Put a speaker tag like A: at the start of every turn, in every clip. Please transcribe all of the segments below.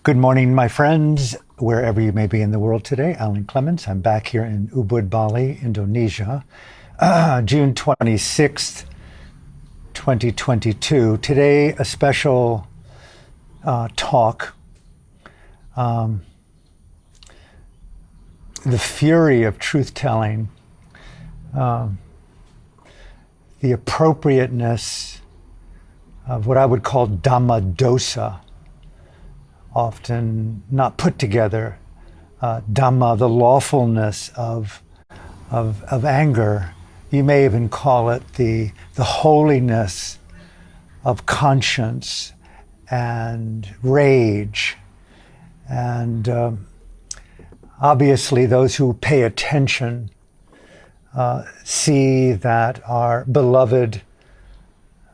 A: Good morning, my friends, wherever you may be in the world today. Aung Clements. I'm back here in Ubud, Bali, Indonesia, June 26th, 2022. Today, a special talk. The fury of truth-telling, the appropriateness of what I would call Dhamma dosa, often not put together, Dhamma, the lawfulness of anger. You may even call it the holiness of conscience and rage. And obviously those who pay attention see that our beloved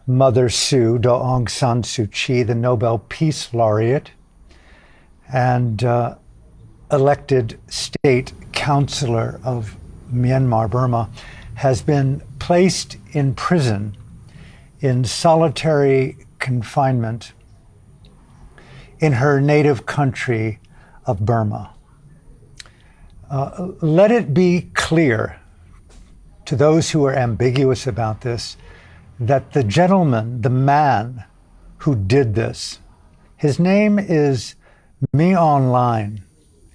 A: Mother Suu, Daw Suu Kyi, the Nobel Peace Laureate, and elected state counselor of Myanmar, Burma, has been placed in prison in solitary confinement in her native country of Burma. Let it be clear to those who are ambiguous about this that the gentleman, the man who did this, his name is Aung.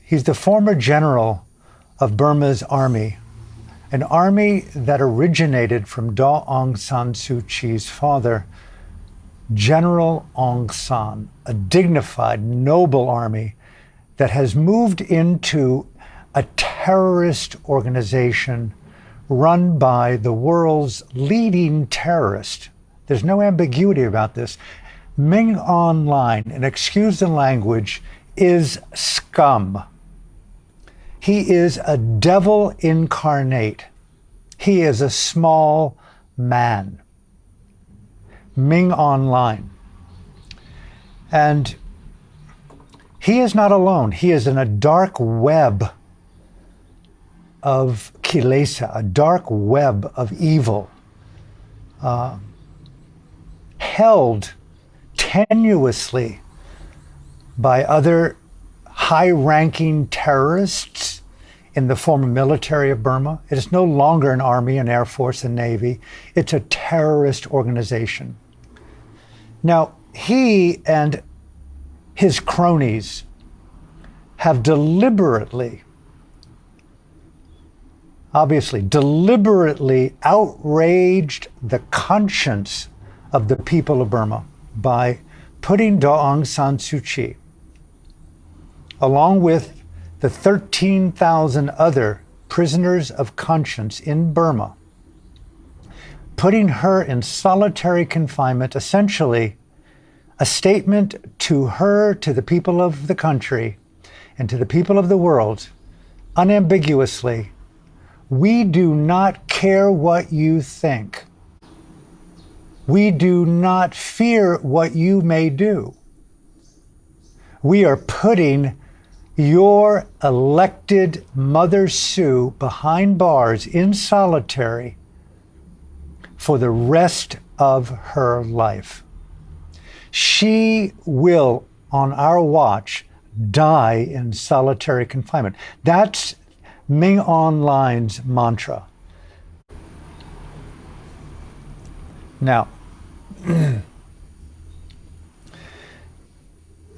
A: He's the former general of Burma's army, an army that originated from Daw Suu Kyi's father, General Aung San, a dignified, noble army that has moved into a terrorist organization run by the world's leading terrorist. There's no ambiguity about this. Aung, and excuse the language, is scum. He is a devil incarnate. He is a small man. Aung. And he is not alone. He is in a dark web of kilesa, a dark web of evil, held tenuously by other high-ranking terrorists in the former military of Burma. It is no longer an army, an air force, a navy. It's a terrorist organization. Now, he and his cronies have deliberately outraged the conscience of the people of Burma by putting Daw Suu Kyi, along with the 13,000 other prisoners of conscience in Burma, putting her in solitary confinement, essentially a statement to her, to the people of the country, and to the people of the world, unambiguously, we do not care what you think. We do not fear what you may do. We are putting your elected Mother Suu behind bars in solitary for the rest of her life. She will, on our watch, die in solitary confinement. That's Aung's mantra. Now,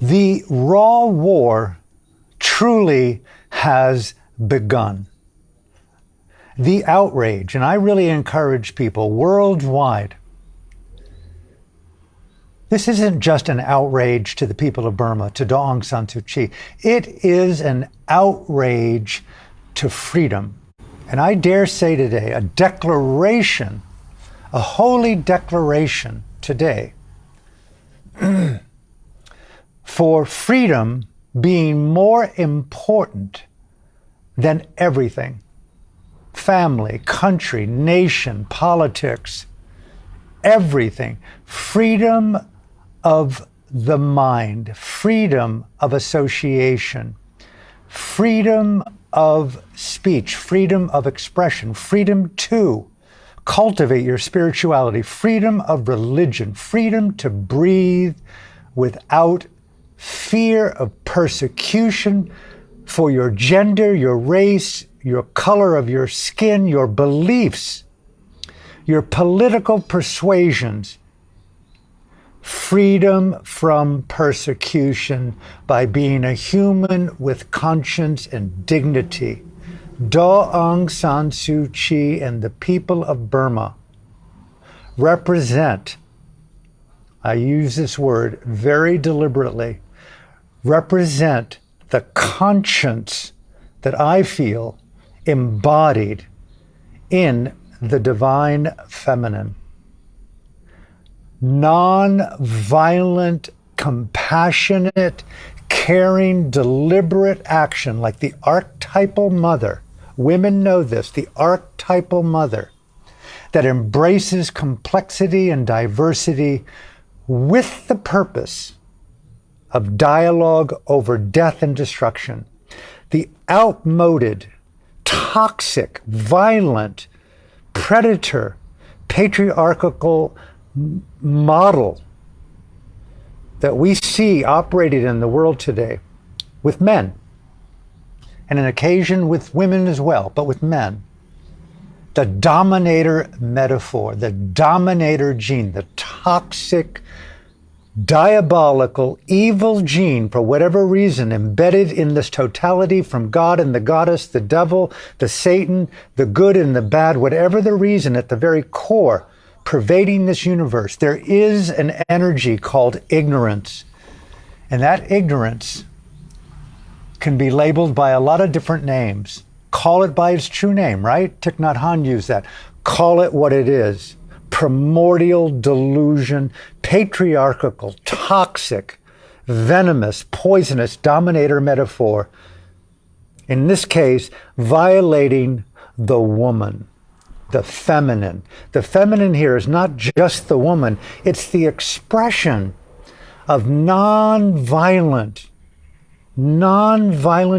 A: the raw war truly has begun. The outrage, and I really encourage people worldwide, this isn't just an outrage to the people of Burma, to Daw Suu Kyi. It is an outrage to freedom. And I dare say today, a declaration, a holy declaration today for freedom being more important than everything. Family, country, nation, politics, everything. Freedom of the mind, freedom of association, freedom of speech, freedom of expression, freedom to cultivate your spirituality, freedom of religion, freedom to breathe without fear. fear of persecution for your gender, your race, your color of your skin, your beliefs, your political persuasions. Freedom from persecution by being a human with conscience and dignity. Daw Aung San Suu Kyi and the people of Burma represent, I use this word very deliberately, represent the conscience that I feel embodied in the divine feminine. Non-violent, compassionate, caring, deliberate action like the archetypal mother. Women know this, the archetypal mother that embraces complexity and diversity with the purpose of dialogue over death and destruction. The outmoded, toxic, violent, predator, patriarchal model that we see operated in the world today with men, and an occasion with women as well, but with men. The dominator metaphor, the dominator gene, the toxic, diabolical, evil gene, for whatever reason, embedded in this totality from God and the goddess, the devil, the Satan, the good and the bad, whatever the reason, at the very core, pervading this universe, there is an energy called ignorance. And that ignorance can be labeled by a lot of different names. Call it by its true name, right? Thich Nhat Hanh used that. Call it what it is. Primordial delusion, patriarchal, toxic, venomous, poisonous dominator metaphor. In this case, violating the woman. The feminine. The feminine here is not just the woman, it's the expression of non-violent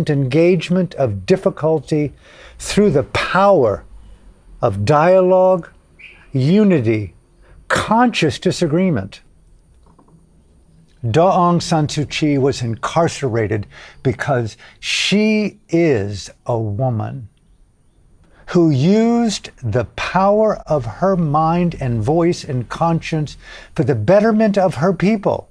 A: engagement of difficulty through the power of dialogue, unity, conscious disagreement. Daw Aung San Suu Kyi was incarcerated because she is a woman who used the power of her mind and voice and conscience for the betterment of her people.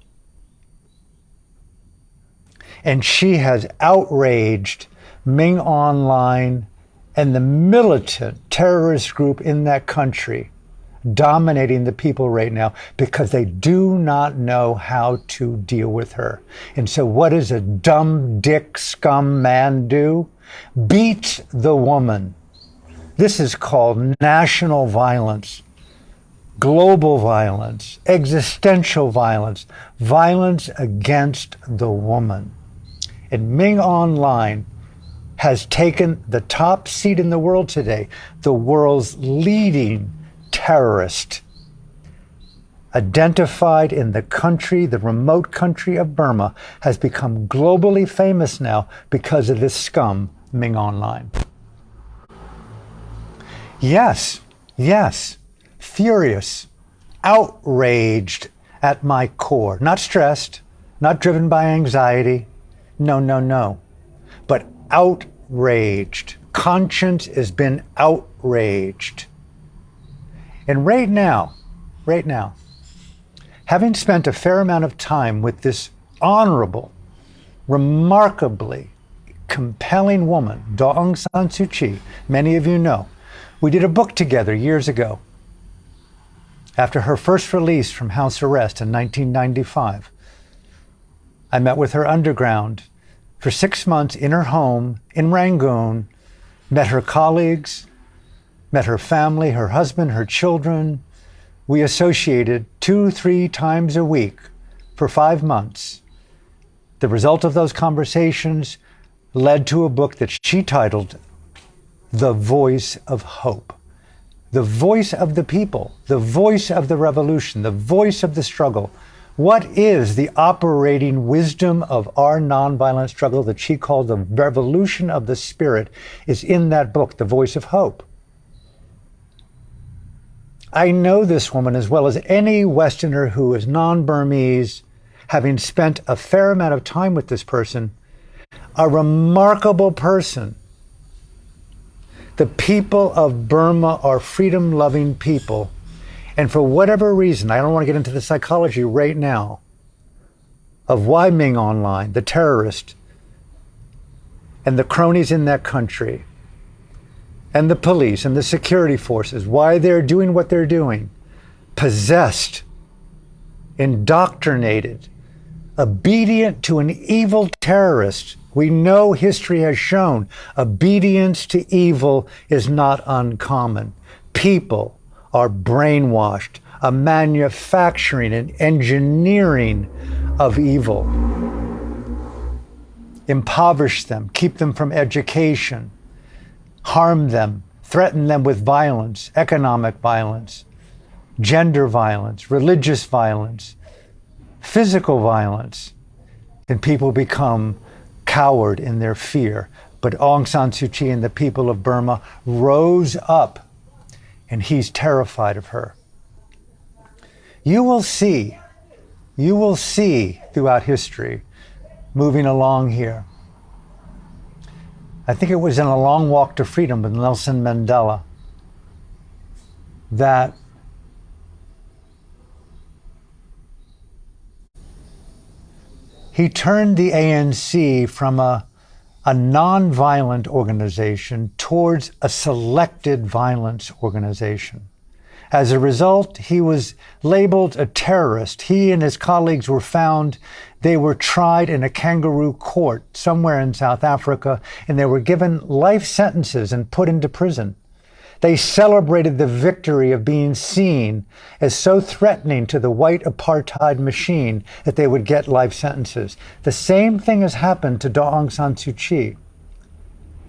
A: And she has outraged Ming Online and the militant terrorist group in that country, dominating the people right now because they do not know how to deal with her. And so what does a dumb dick scum man do? Beat the woman. This is called national violence, global violence, existential violence, violence against the woman. And Ming Online has taken the top seat in the world today, the world's leading terrorist, identified in the country, the remote country of Burma, has become globally famous now because of this scum, Ming Online. Yes, furious, outraged at my core, not stressed, not driven by anxiety, no, but outraged. Conscience has been outraged. And right now, having spent a fair amount of time with this honorable, remarkably compelling woman, Daw Aung San Suu Kyi, many of you know, we did a book together years ago. After her first release from house arrest in 1995, I met with her underground for 6 months in her home in Rangoon, met her colleagues, met her family, her husband, her children. We associated 2-3 times a week for 5 months. The result of those conversations led to a book that she titled The Voice of Hope. The voice of the people, the voice of the revolution, the voice of the struggle. What is the operating wisdom of our nonviolent struggle that she called the revolution of the spirit is in that book, The Voice of Hope. I know this woman as well as any Westerner who is non-Burmese, having spent a fair amount of time with this person, a remarkable person. The people of Burma are freedom-loving people. And for whatever reason, I don't want to get into the psychology right now of why Ming Online, the terrorist, and the cronies in that country, and the police and the security forces, why they're doing what they're doing, possessed, indoctrinated, obedient to an evil terrorist. We know history has shown obedience to evil is not uncommon. People are brainwashed, a manufacturing and engineering of evil. Impoverish them, keep them from education, harm them, threaten them with violence, economic violence, gender violence, religious violence, physical violence. And people become coward in their fear. But Aung San Suu Kyi and the people of Burma rose up, and he's terrified of her. You will see throughout history, moving along here. I think it was in A Long Walk to Freedom with Nelson Mandela that he turned the ANC from a non-violent organization towards a selected violence organization. As a result, he was labeled a terrorist. He and his colleagues were found. They were tried in a kangaroo court somewhere in South Africa, and they were given life sentences and put into prison. They celebrated the victory of being seen as so threatening to the white apartheid machine that they would get life sentences. The same thing has happened to Daw Aung San Suu Kyi.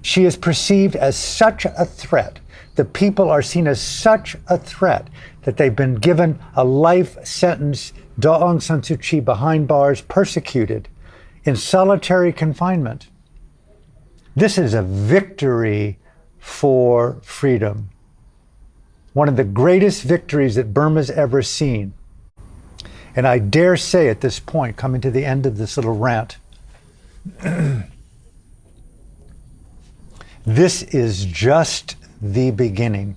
A: She is perceived as such a threat. The people are seen as such a threat that they've been given a life sentence. Daw Aung San Suu Kyi behind bars, persecuted, in solitary confinement. This is a victory for freedom. One of the greatest victories that Burma's ever seen. And I dare say at this point, coming to the end of this little rant, this is just the beginning.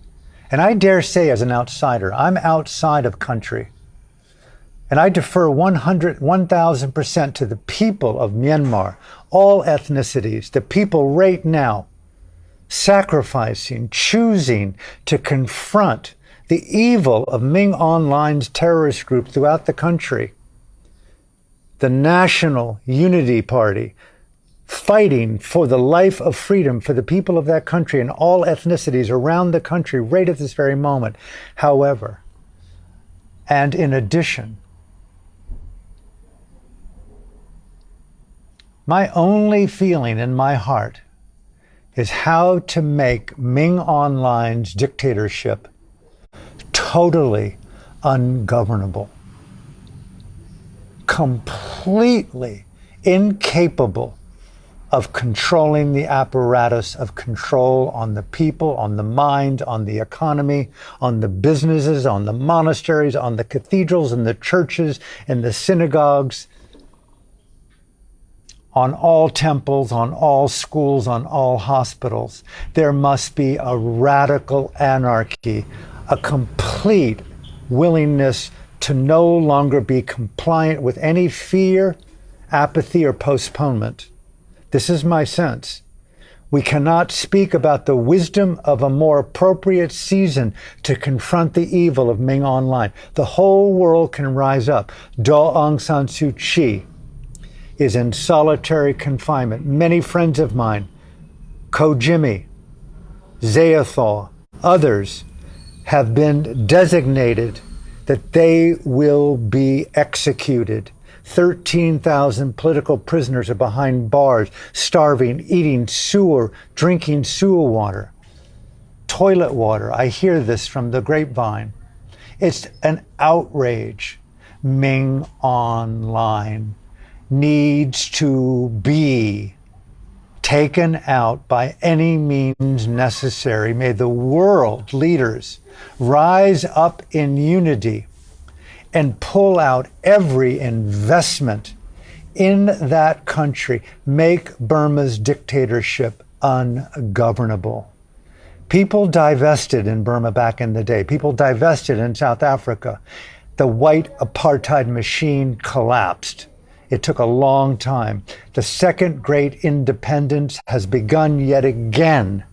A: And I dare say as an outsider, I'm outside of country. And I defer 1,000% to the people of Myanmar, all ethnicities, the people right now, sacrificing, choosing to confront the evil of Ming Online's terrorist group throughout the country. The National Unity Party, fighting for the life of freedom for the people of that country and all ethnicities around the country right at this very moment. However, and in addition, my only feeling in my heart is how to make Ming Online's dictatorship totally ungovernable, completely incapable of controlling the apparatus of control on the people, on the mind, on the economy, on the businesses, on the monasteries, on the cathedrals and the churches and the synagogues, on all temples, on all schools, on all hospitals. There must be a radical anarchy, a complete willingness to no longer be compliant with any fear, apathy, or postponement. This is my sense. We cannot speak about the wisdom of a more appropriate season to confront the evil of Ming Online. The whole world can rise up. Daw Aung San Suu Kyi is in solitary confinement. Many friends of mine, Ko Jimmy, Zayathaw, others, have been designated that they will be executed. 13,000 political prisoners are behind bars, starving, eating sewer, drinking sewer water, toilet water. I hear this from the grapevine. It's an outrage. Ming Online needs to be taken out by any means necessary. May the world leaders rise up in unity and pull out every investment in that country, make Burma's dictatorship ungovernable. People divested in Burma back in the day. People divested in South Africa. The white apartheid machine collapsed. It took a long time. The second great independence has begun yet again.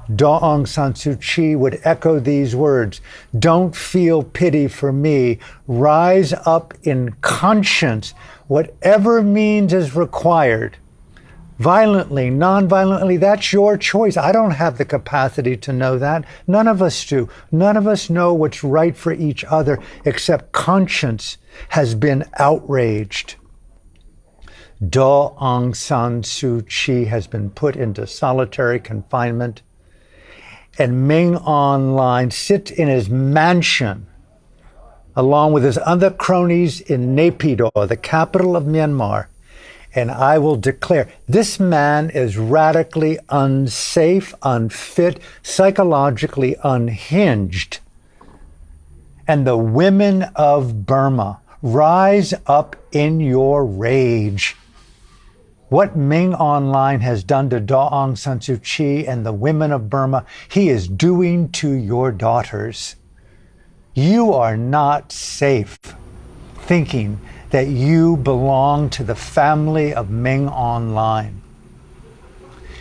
A: Aung San Suu Kyi would echo these words: don't feel pity for me. Rise up in conscience. Whatever means is required. Violently, non-violently, that's your choice. I don't have the capacity to know that. None of us do. None of us know what's right for each other, except conscience has been outraged. Aung San Suu Kyi has been put into solitary confinement, and Ming Online sits in his mansion along with his other cronies in Naypyidaw, the capital of Myanmar. And I will declare, this man is radically unsafe, unfit, psychologically unhinged. And the women of Burma, rise up in your rage. What Ming Online has done to Aung San Suu Kyi and the women of Burma, he is doing to your daughters. You are not safe thinking that you belong to the family of Ming Online.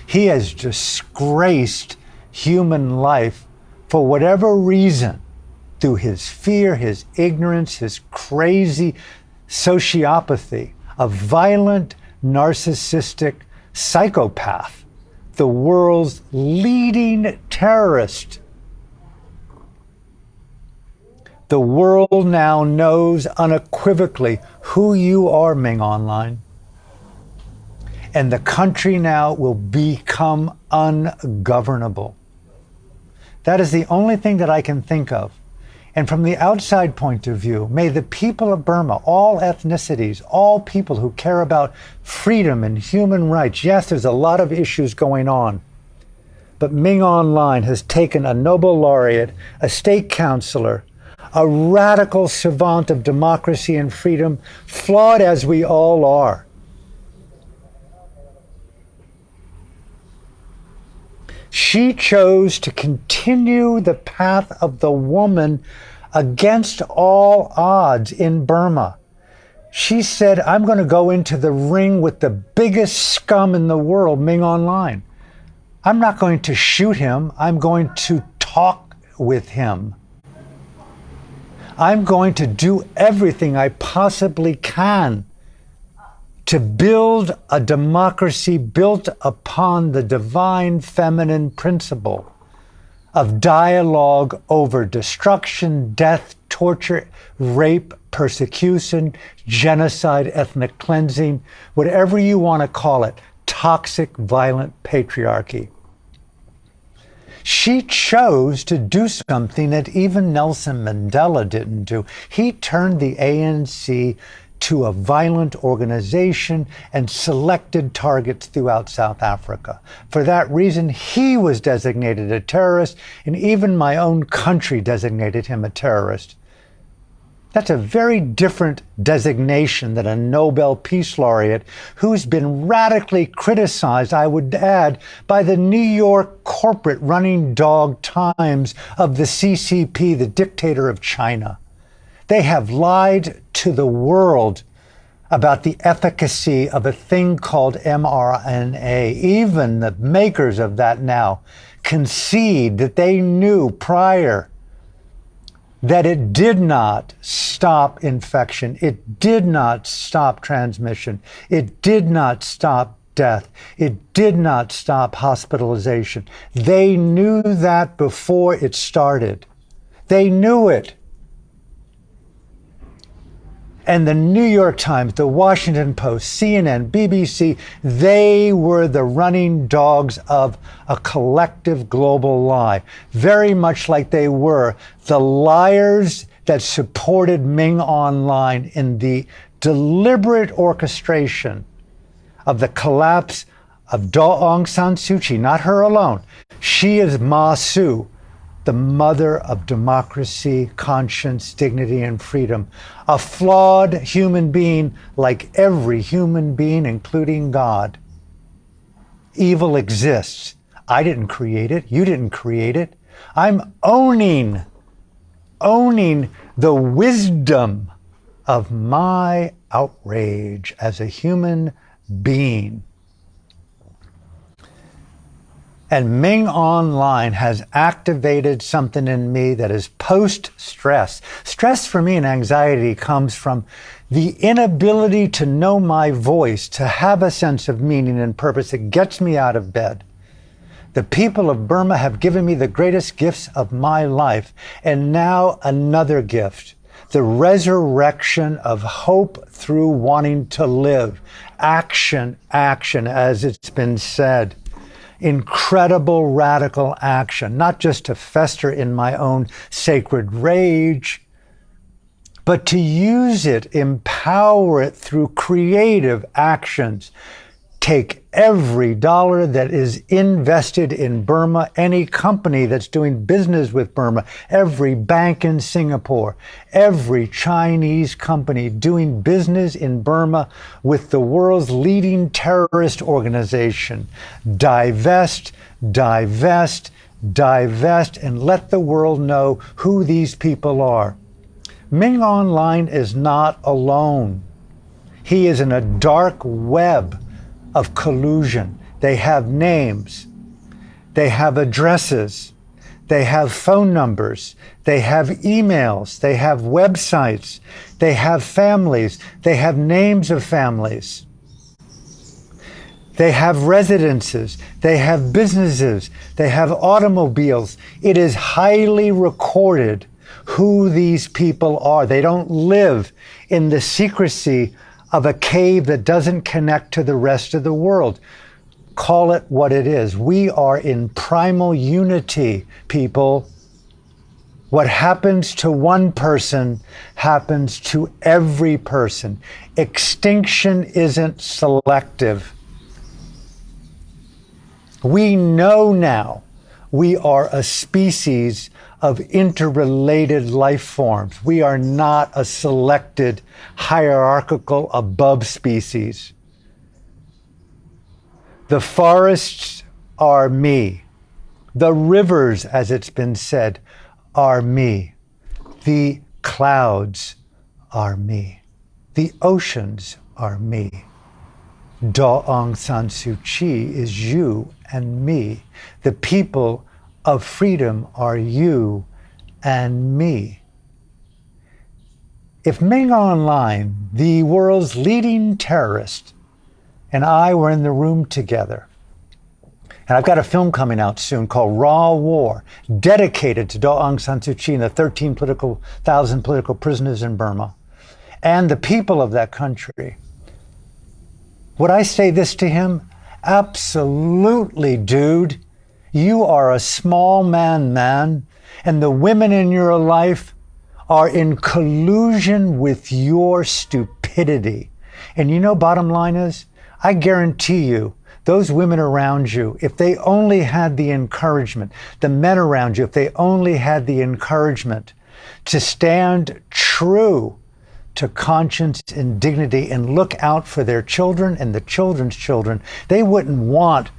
A: He has disgraced human life for whatever reason, through his fear, his ignorance, his crazy sociopathy, a violent, narcissistic psychopath, the world's leading terrorist. The world now knows unequivocally who you are, Ming Online. And the country now will become ungovernable. That is the only thing that I can think of. And from the outside point of view, may the people of Burma, all ethnicities, all people who care about freedom and human rights, yes, there's a lot of issues going on, but Ming Online has taken a Nobel laureate, a state councilor, a radical savant of democracy and freedom, flawed as we all are. She chose to continue the path of the woman against all odds in Burma. She said, I'm going to go into the ring with the biggest scum in the world, Ming Online. I'm not going to shoot him. I'm going to talk with him. I'm going to do everything I possibly can to build a democracy built upon the divine feminine principle of dialogue over destruction, death, torture, rape, persecution, genocide, ethnic cleansing, whatever you want to call it, toxic, violent patriarchy. She chose to do something that even Nelson Mandela didn't do. He turned the ANC to a violent organization and selected targets throughout South Africa. For that reason, he was designated a terrorist, and even my own country designated him a terrorist. That's a very different designation than a Nobel Peace Laureate who's been radically criticized, I would add, by the New York corporate running dog Times of the CCP, the dictator of China. They have lied to the world about the efficacy of a thing called mRNA. Even the makers of that now concede that they knew prior that it did not stop infection, it did not stop transmission, it did not stop death, it did not stop hospitalization. They knew that before it started. They knew it. And the New York Times, the Washington Post, CNN, BBC, they were the running dogs of a collective global lie. Very much like they were the liars that supported Ming Online in the deliberate orchestration of the collapse of Daw San Suu Kyi, not her alone. She is Ma Suu, the mother of democracy, conscience, dignity, and freedom. A flawed human being like every human being, including God. Evil exists. I didn't create it. You didn't create it. I'm owning the wisdom of my outrage as a human being. And Ming Online has activated something in me that is post-stress. Stress for me and anxiety comes from the inability to know my voice, to have a sense of meaning and purpose that gets me out of bed. The people of Burma have given me the greatest gifts of my life, and now another gift, the resurrection of hope through wanting to live. Action, as it's been said. Incredible radical action, not just to fester in my own sacred rage, but to use it, empower it through creative actions. Take every dollar that is invested in Burma, any company that's doing business with Burma, every bank in Singapore, every Chinese company doing business in Burma with the world's leading terrorist organization. Divest, divest, divest, and let the world know who these people are. Ming Online is not alone. He is in a dark web of collusion. They have names, they have addresses, they have phone numbers, they have emails, they have websites, they have families, they have names of families, they have residences, they have businesses, they have automobiles. It is highly recorded who these people are. They don't live in the secrecy of a cave that doesn't connect to the rest of the world. Call it what it is. We are in primal unity, people. What happens to one person happens to every person. Extinction isn't selective. We know now we are a species of interrelated life forms. We are not a selected, hierarchical above species. The forests are me. The rivers, as it's been said, are me. The clouds are me. The oceans are me. Daw Suu Kyi is you and me. The people of freedom are you and me. If Ming Online, the world's leading terrorist, and I were in the room together, and I've got a film coming out soon called Raw War, dedicated to Daw Aung San Suu Kyi and the 13,000 political prisoners in Burma, and the people of that country, would I say this to him? Absolutely, dude. You are a small man, and the women in your life are in collusion with your stupidity. And you know, bottom line is, I guarantee you, those women around you, if they only had the encouragement, the men around you, if they only had the encouragement to stand true to conscience and dignity and look out for their children and the children's children, they wouldn't want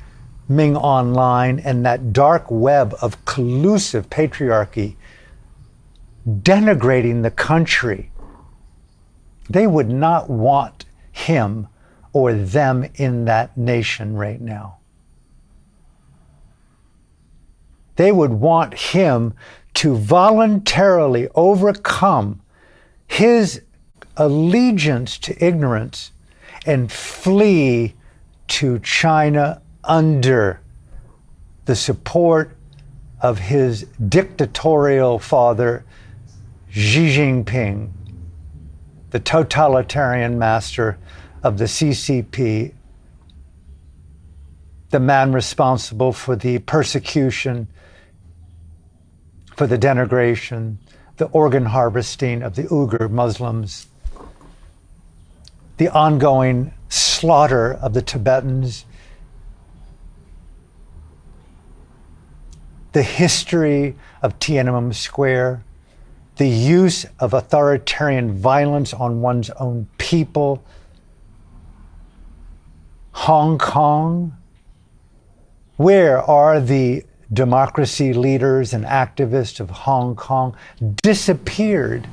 A: Ming Online and that dark web of collusive patriarchy denigrating the country. They would not want him or them in that nation right now. They would want him to voluntarily overcome his allegiance to ignorance and flee to China under the support of his dictatorial father, Xi Jinping, the totalitarian master of the CCP, the man responsible for the persecution, for the denigration, the organ harvesting of the Uyghur Muslims, the ongoing slaughter of the Tibetans, the history of Tiananmen Square, the use of authoritarian violence on one's own people, Hong Kong. Where are the democracy leaders and activists of Hong Kong? Disappeared.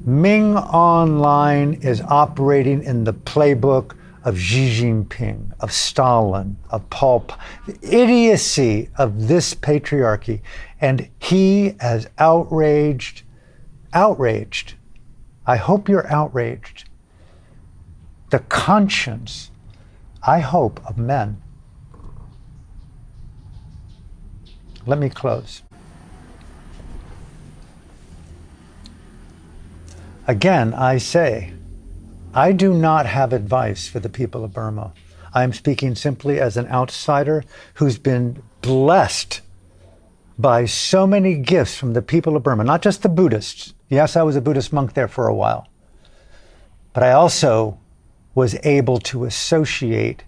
A: Ming Online is operating in the playbook of Xi Jinping, of Stalin, of the idiocy of this patriarchy. And he has outraged. I hope you're outraged. The conscience, I hope, of men. Let me close. Again, I say, I do not have advice for the people of Burma. I am speaking simply as an outsider who's been blessed by so many gifts from the people of Burma, not just the Buddhists. Yes, I was a Buddhist monk there for a while. But I also was able to associate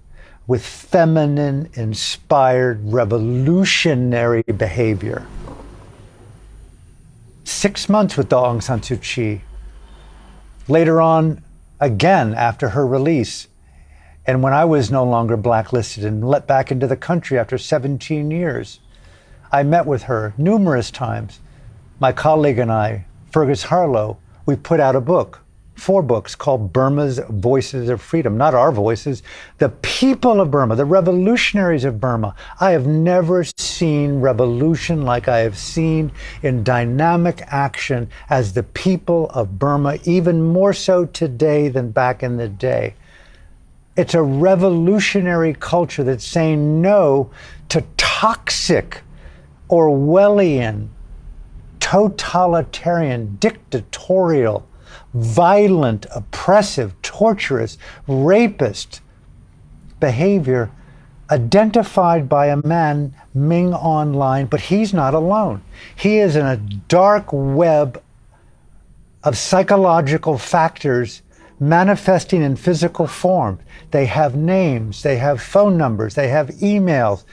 A: with feminine-inspired revolutionary behavior. 6 months with Aung San Suu Kyi. Later on, again, after her release, and when I was no longer blacklisted and let back into the country after 17 years, I met with her numerous times. My colleague and I, Fergus Harlow, we put out a book, 4 books called Burma's Voices of Freedom. Not our voices, the people of Burma, the revolutionaries of Burma. I have never seen revolution like I have seen in dynamic action as the people of Burma, even more so today than back in the day. It's a revolutionary culture that's saying no to toxic, Orwellian, totalitarian, dictatorial, violent, oppressive, torturous, rapist behavior identified by a man, Ming Online, but he's not alone. He is in a dark web of psychological factors manifesting in physical form. They have names, they have phone numbers, they have emails.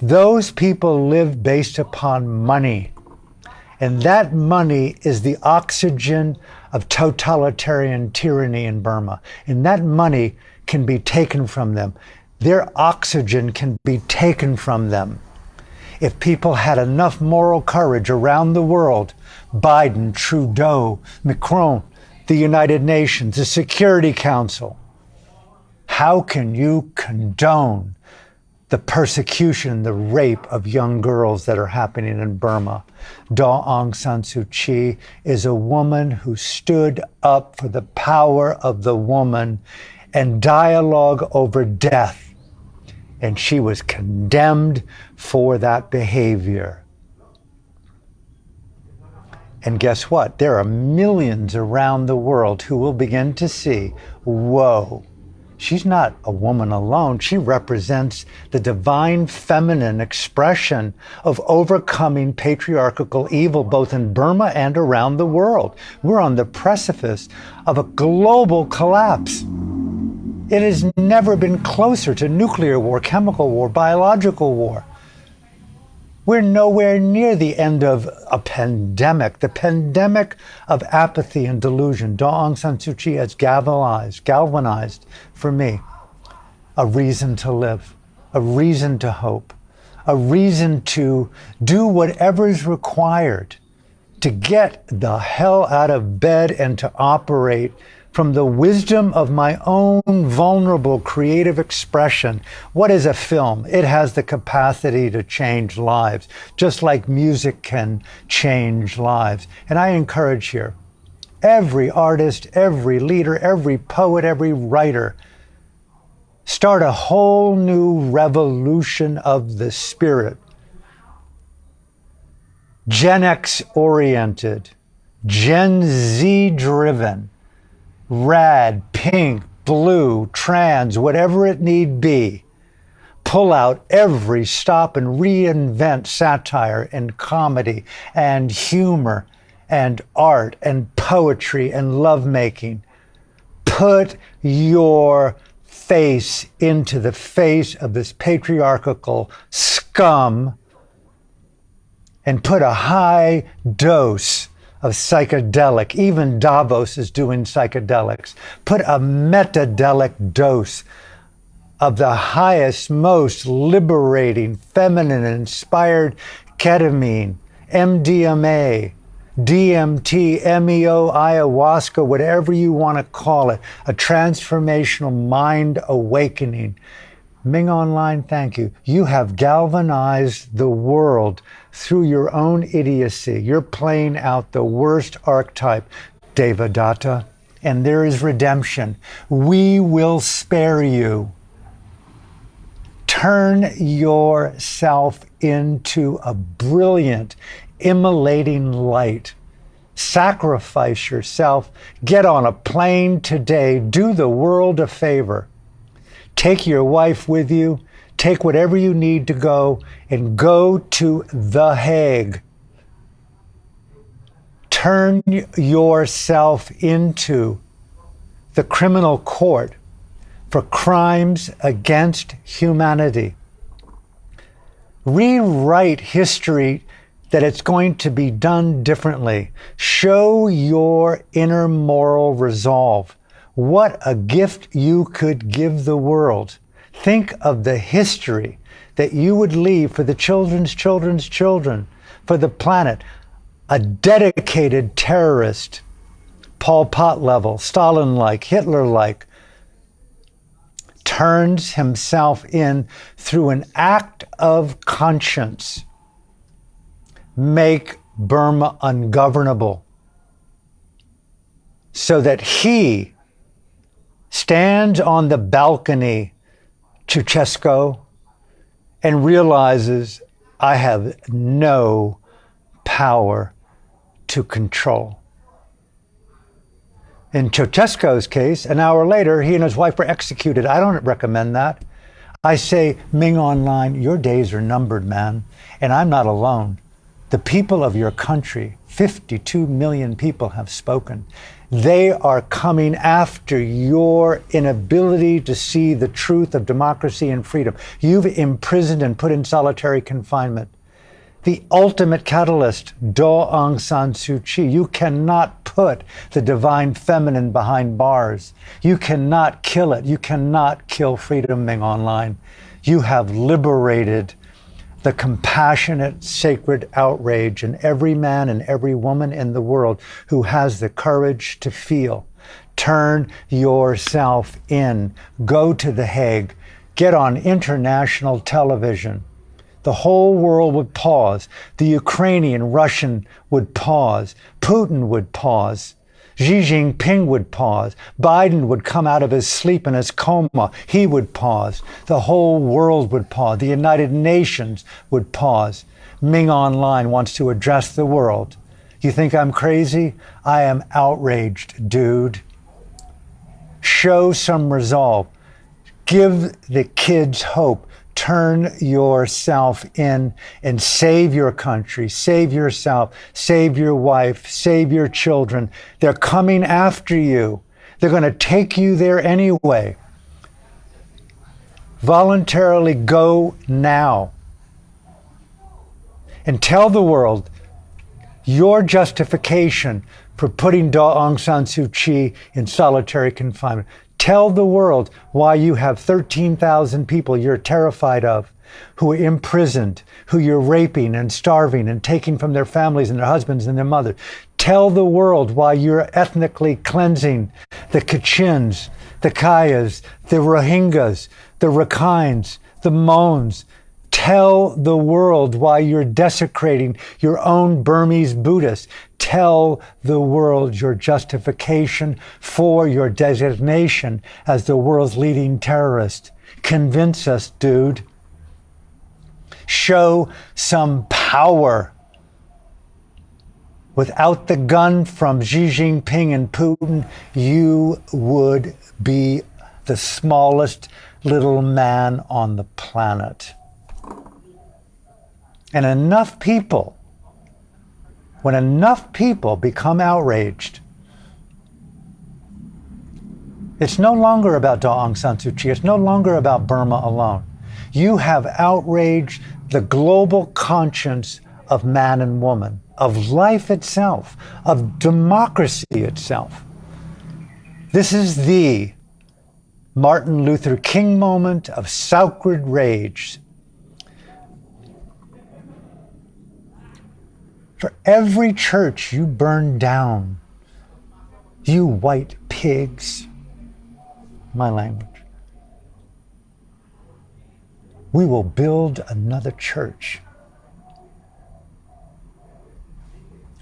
A: Those people live based upon money. And that money is the oxygen of totalitarian tyranny in Burma. And that money can be taken from them. Their oxygen can be taken from them. If people had enough moral courage around the world, Biden, Trudeau, Macron, the United Nations, the Security Council, how can you condone the persecution, the rape of young girls that are happening in Burma? Daw Aung San Suu Kyi is a woman who stood up for the power of the woman and dialogue over death. And she was condemned for that behavior. And guess what? There are millions around the world who will begin to see, whoa, she's not a woman alone. She represents the divine feminine expression of overcoming patriarchal evil, both in Burma and around the world. We're on the precipice of a global collapse. It has never been closer to nuclear war, chemical war, biological war. We're nowhere near the end of a pandemic, the pandemic of apathy and delusion. Daw Aung San Suu Kyi has galvanized for me a reason to live, a reason to hope, a reason to do whatever is required to get the hell out of bed and to operate from the wisdom of my own vulnerable creative expression. What is a film? It has the capacity to change lives, just like music can change lives. And I encourage here, every artist, every leader, every poet, every writer, start a whole new revolution of the spirit. Gen X oriented, Gen Z driven, red, pink, blue, trans, whatever it need be. Pull out every stop and reinvent satire and comedy and humor and art and poetry and lovemaking. Put your face into the face of this patriarchal scum and put a high dose of psychedelic. Even Davos is doing psychedelics. Put a metadelic dose of the highest, most liberating, feminine-inspired ketamine, MDMA, DMT, MEO, ayahuasca, whatever you want to call it, a transformational mind awakening. Ming Online, thank you. You have galvanized the world through your own idiocy. You're playing out the worst archetype, Devadatta, and there is redemption. We will spare you. Turn yourself into a brilliant, immolating light. Sacrifice yourself. Get on a plane today. Do the world a favor. Take your wife with you. Take whatever you need to go and go to The Hague. Turn yourself into the criminal court for crimes against humanity. Rewrite history that it's going to be done differently. Show your inner moral resolve. What a gift you could give the world. Think of the history that you would leave for the children's children's children, for the planet. A dedicated terrorist, Pol Pot level, Stalin-like, Hitler-like, turns himself in through an act of conscience. Make Burma ungovernable so that he stands on the balcony, Ceausescu, and realizes, I have no power to control. In Ceausescu's case, an hour later, he and his wife were executed. I don't recommend that. I say, Ming Online, your days are numbered, man, and I'm not alone. The people of your country, 52 million people have spoken. They are coming after your inability to see the truth of democracy and freedom. You've imprisoned and put in solitary confinement the ultimate catalyst, Daw Suu Kyi. You cannot put the divine feminine behind bars. You cannot kill it. You cannot kill freedom, Ming Online. You have liberated the compassionate, sacred outrage in every man and every woman in the world who has the courage to feel. Turn yourself in. Go to The Hague. Get on international television. The whole world would pause. The Ukrainian, Russian would pause. Putin would pause. Xi Jinping would pause. Biden would come out of his sleep and his coma. He would pause. The whole world would pause. The United Nations would pause. Ming Online wants to address the world. You think I'm crazy? I am outraged, dude. Show some resolve. Give the kids hope. Turn yourself in and save your country, save yourself, save your wife, save your children. They're coming after you. They're going to take you there anyway. Voluntarily go now and tell the world your justification for putting Aung San Suu Kyi in solitary confinement. Tell the world why you have 13,000 people you're terrified of, who are imprisoned, who you're raping and starving and taking from their families and their husbands and their mothers. Tell the world why you're ethnically cleansing the Kachins, the Kayas, the Rohingyas, the Rakhines, the Mons. Tell the world why you're desecrating your own Burmese Buddhists. Tell the world your justification for your designation as the world's leading terrorist. Convince us, dude. Show some power. Without the gun from Xi Jinping and Putin, you would be the smallest little man on the planet. And enough people, when enough people become outraged It's no longer about Aung San Suu Kyi. It's no longer about Burma alone. You have outraged the global conscience of man and woman, of life itself, of democracy itself. This is the Martin Luther King moment of sacred rage. For every church you burn down, you white pigs, my language, we will build another church.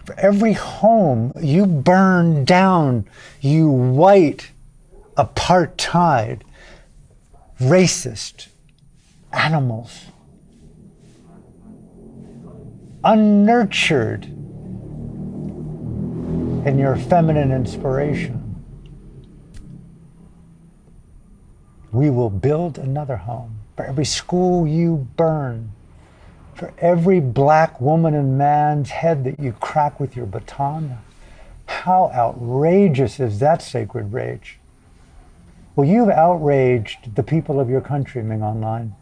A: For every home you burn down, you white, apartheid, racist animals, unnurtured in your feminine inspiration, we will build another home. For every school you burn, for every black woman and man's head that you crack with your baton, how outrageous is that sacred rage? Well, you've outraged the people of your country, Ming Online.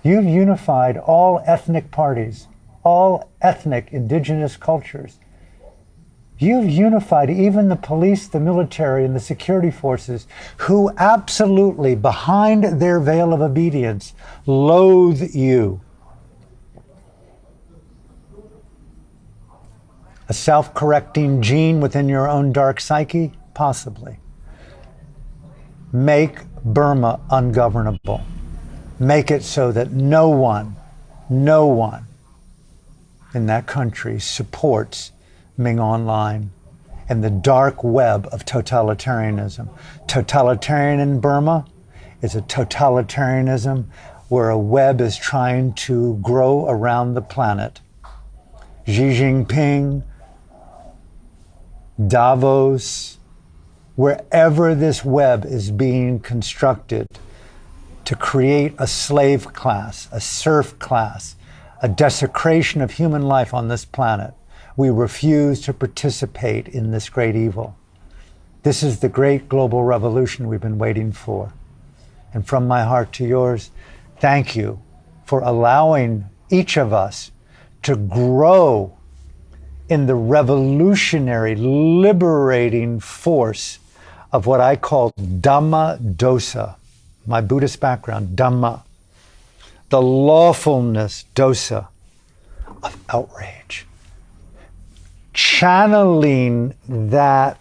A: You've unified all ethnic parties, all ethnic indigenous cultures. You've unified even the police, the military, and the security forces who absolutely, behind their veil of obedience, loathe you. A self-correcting gene within your own dark psyche? Possibly. Make Burma ungovernable. Make it so that no one in that country supports Ming Online and the dark web of totalitarianism. Totalitarian in Burma is a totalitarianism where a web is trying to grow around the planet. Xi Jinping, Davos, wherever this web is being constructed to create a slave class, a serf class, a desecration of human life on this planet, we refuse to participate in this great evil. This is the great global revolution we've been waiting for. And from my heart to yours, thank you for allowing each of us to grow in the revolutionary, liberating force of what I call Dhamma dosa, my Buddhist background, Dhamma, the lawfulness dosa of outrage. Channeling that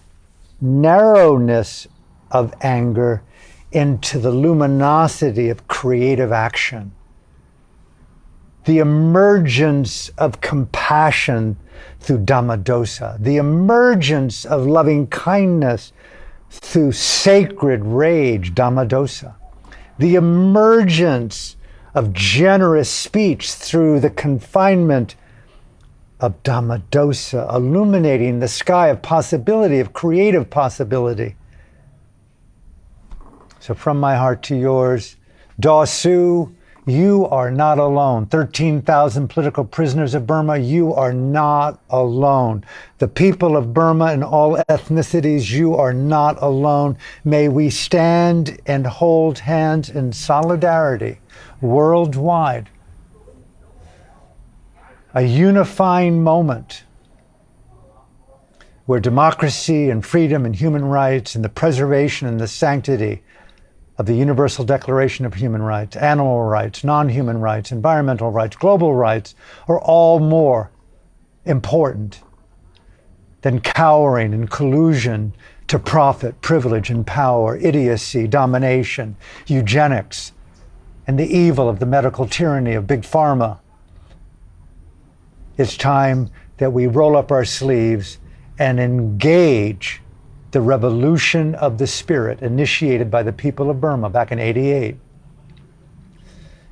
A: narrowness of anger into the luminosity of creative action. The emergence of compassion through Dhammadosa. The emergence of loving kindness through sacred rage, Dhammadosa. The emergence of generous speech through the confinement of Dhammadosa, illuminating the sky of possibility, of creative possibility. So from my heart to yours, Daw Suu, you are not alone. 13,000 political prisoners of Burma, you are not alone. The people of Burma and all ethnicities, you are not alone. May we stand and hold hands in solidarity worldwide. A unifying moment where democracy and freedom and human rights and the preservation and the sanctity of the Universal Declaration of Human Rights, animal rights, non-human rights, environmental rights, global rights are all more important than cowering and collusion to profit, privilege, and power, idiocy, domination, eugenics, and the evil of the medical tyranny of Big Pharma. It's time that we roll up our sleeves and engage the revolution of the spirit initiated by the people of Burma back in '88.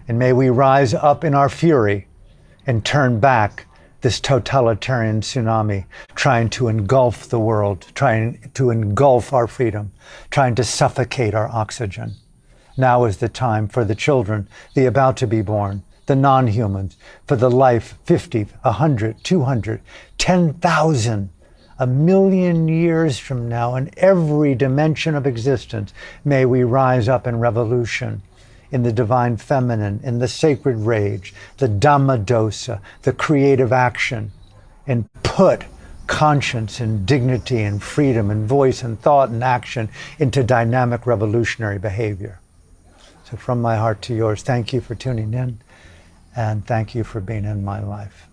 A: And may we rise up in our fury and turn back this totalitarian tsunami, trying to engulf the world, trying to engulf our freedom, trying to suffocate our oxygen. Now is the time for the children, the about to be born, the non-humans, for the life 50, 100, 200, 10,000 1,000,000 years from now, in every dimension of existence, may we rise up in revolution, in the divine feminine, in the sacred rage, the Dhamma dosa, the creative action, and put conscience and dignity and freedom and voice and thought and action into dynamic revolutionary behavior. So from my heart to yours, thank you for tuning in, and thank you for being in my life.